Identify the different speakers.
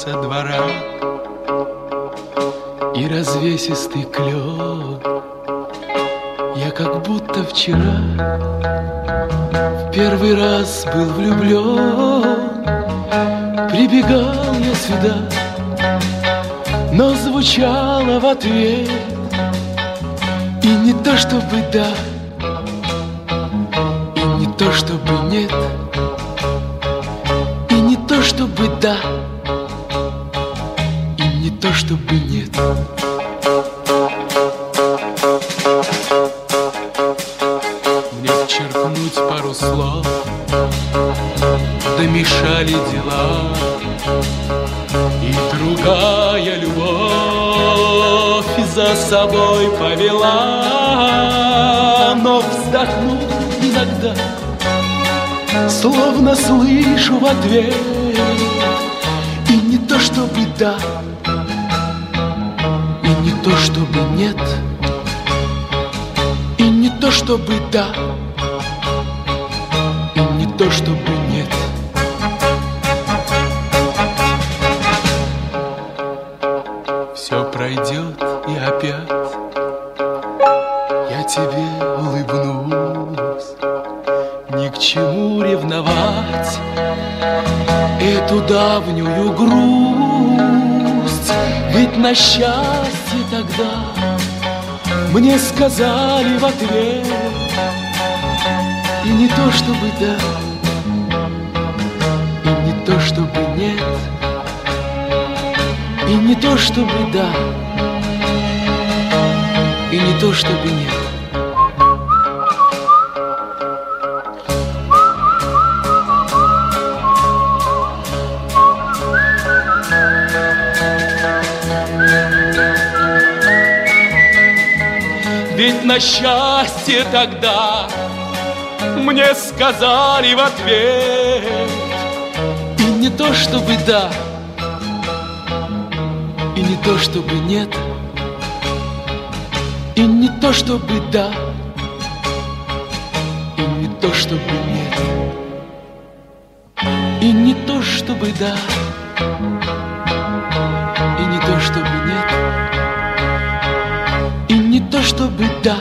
Speaker 1: со двора, и развесистый клен. Я как будто вчера в первый раз был влюблен. Прибегал я сюда, но звучало в ответ и не то чтобы да, и не то чтобы нет, и не то чтобы да, и не то чтобы нет. Мне вчеркнуть пару слов, да мешали дела, и другая любовь за собой повела. Но вздохнув иногда, словно слышу в ответ и не то чтобы да, и не то чтобы нет, и не то чтобы да, и не то чтобы нет. Все пройдет и опять я тебе улыбнусь. Ни к чему ревновать эту давнюю грусть, ведь на счастье тогда мне сказали в ответ и не то чтобы да, и не то чтобы нет, и не то чтобы да, и не то чтобы нет. Ведь на счастье тогда мне сказали в ответ и не то чтобы да, и не то чтобы нет, и не то чтобы да, и не то чтобы нет, и не то чтобы да, и не то чтобы нет, и не то чтобы да.